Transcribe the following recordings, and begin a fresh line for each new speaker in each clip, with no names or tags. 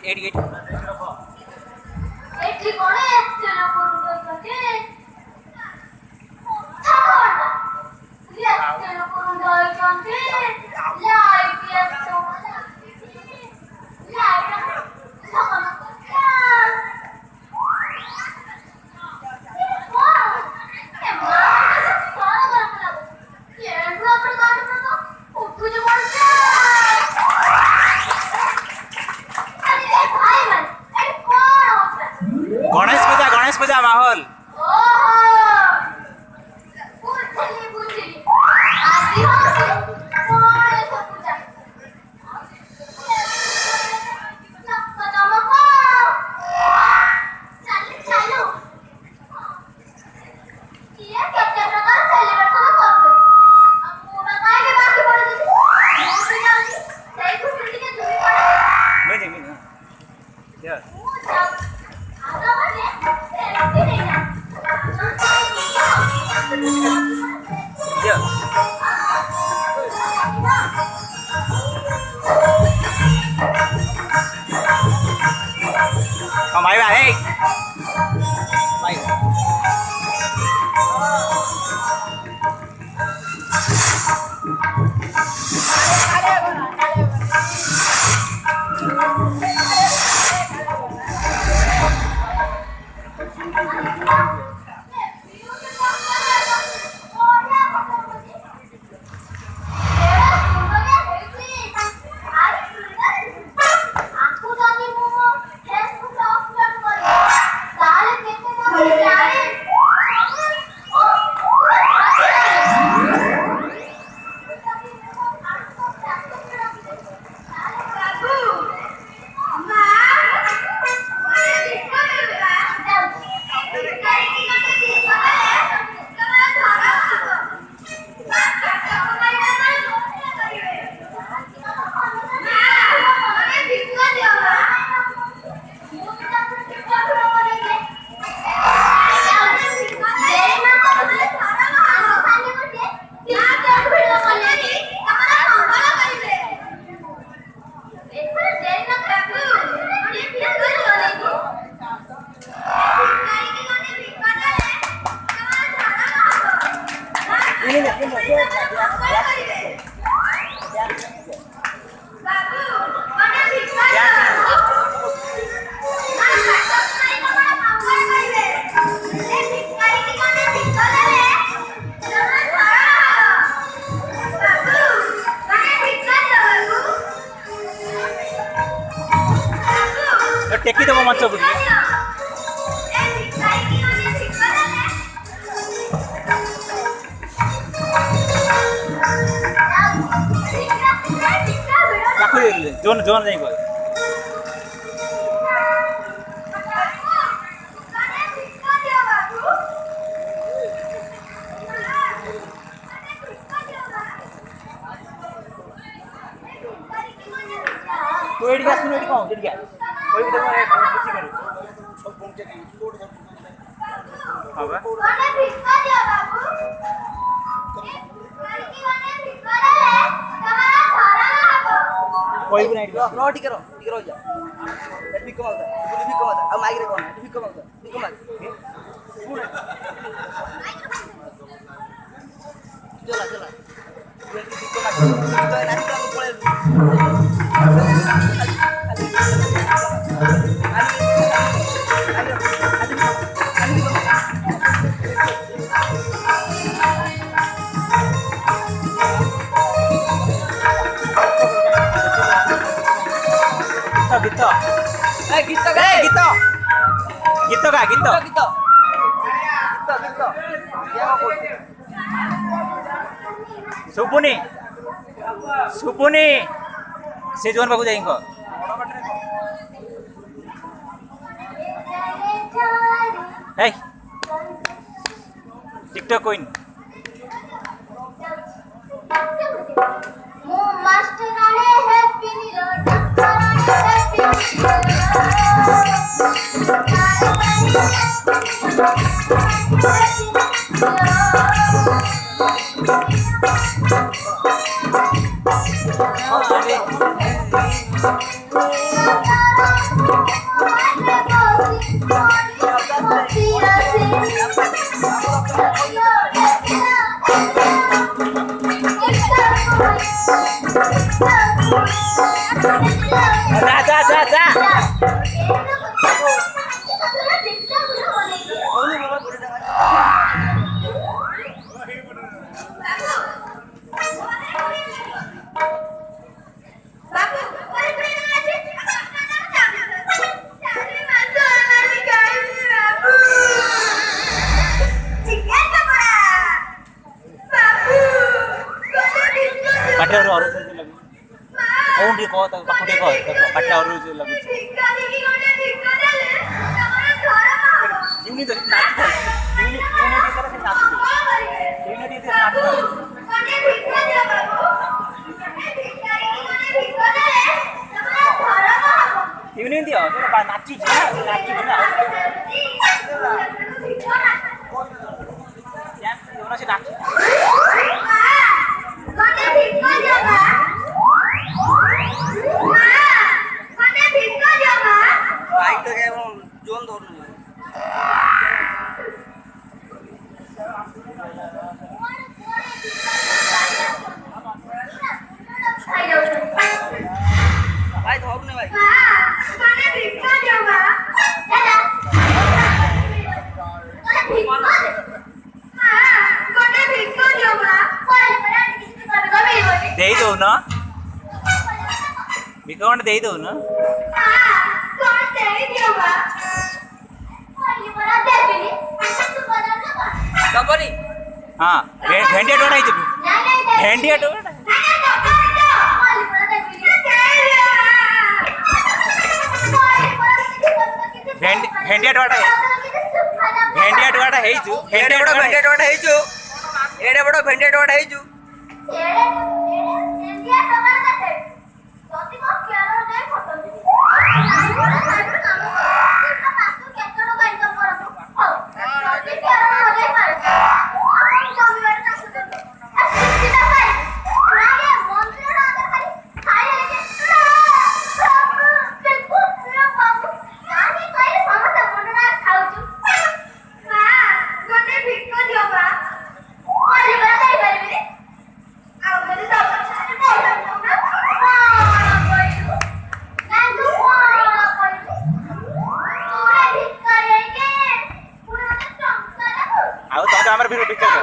ଏଠି गणेश पूजा माहौल máy vào đi mày टेकी देव मंच बुझे जोन जोन नहीं बोल तो एडी का सुन एडी कौन एडी क्या कोई भी देखो कुछ करे सब पहुंचे की लोड हां बा कोने भिक्का दिया बाबू लड़की वाले भिक्का ले तुम्हारा सारा ना कोई भी नहीं रो ठीक करो जा ए भिक्का मांगता बोली भिक्का मांगता अब माइक रे कौन भिक्का मांगता चला भिक्का मांगता तो नाच का पळे गीत सुपुनी से जोन बाबू जाइंको hey TikTok queen
master are happy ପାଟିଆରୁ ଅରୁଚ ଲାଗୁଛି ଆଉ ଟିକେ କହ ତାକୁ ପାଖକୁ ଟିକେ କହ ପାଟିଆ ଅରୁଚ ଲାଗୁଛି ୟୁନିଟ ଦିଅ ନାଚିଛି ନାଚି ଦେଇ ଦଉନ ଭିକ ଖଣ୍ଡେ ଦେଇ ଦଉନ ହଁ ଭେଣ୍ଡିଆ ଟୋଟା ହେଇଛୁ ଭେଣ୍ଡିଆ ଟୋଟା ଭେଣ୍ଡିଆ ଟୋଟା ଭେଣ୍ଡିଆ ଟୋଟା ହେଇଛୁ
ଏଡ଼େ ବଡ଼ ଭେଣ୍ଡିଆ ଟୋଟା ହେଇଛୁ ଏଡ଼େ ବଡ଼ ଭେଣ୍ଡିଆ ଟୋଟା ହେଇଛୁ
ଆମର ଭିଡିଓ ପିକ୍ଚର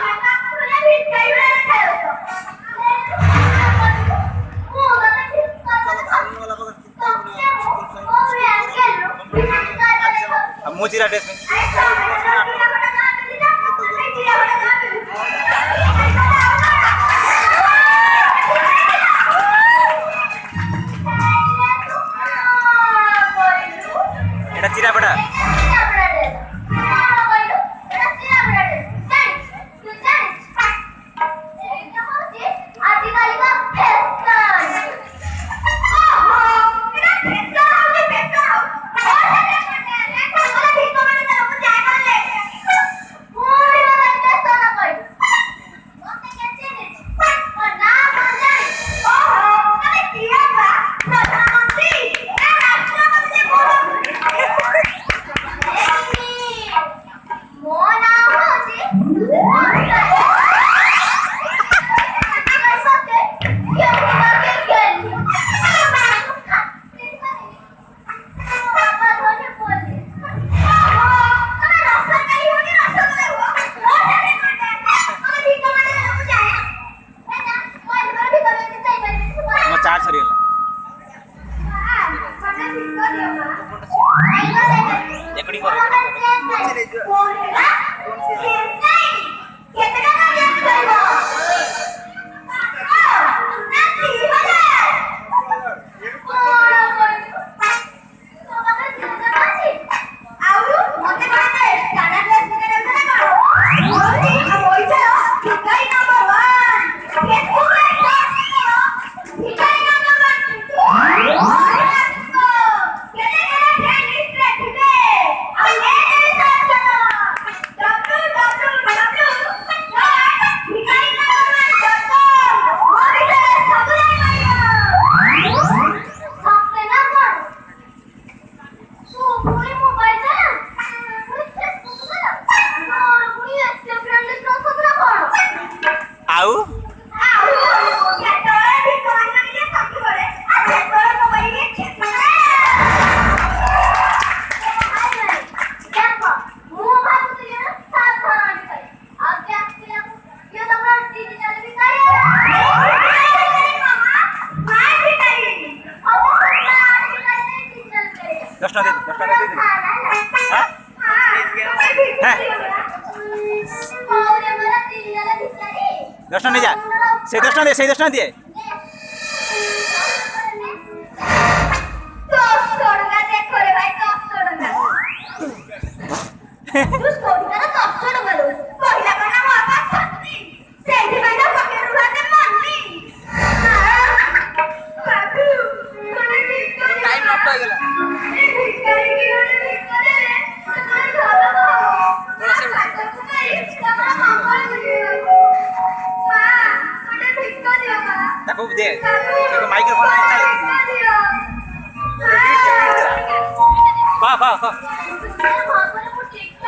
ମୁଁ ଚିରା ଡ୍ରେସ୍ এটা চিরাপড়া चार्ज सरीगला एकड़ी कर 10 ଟଙ୍କା ଦେଇ ଦେ ହାଁ হ্যাঁ 10 ଟଙ୍କା ନେଇ ଯା ସେ 10 ଟଙ୍କା ଦେ ସେଇ 10 ଟଙ୍କା ଦିଏ
टाइम नष्ट ହେଇଗଲା
ତାକୁ ଦେ ତାକୁ ମାଇକ୍ରୋଫୋନ ଚାଲେ ବା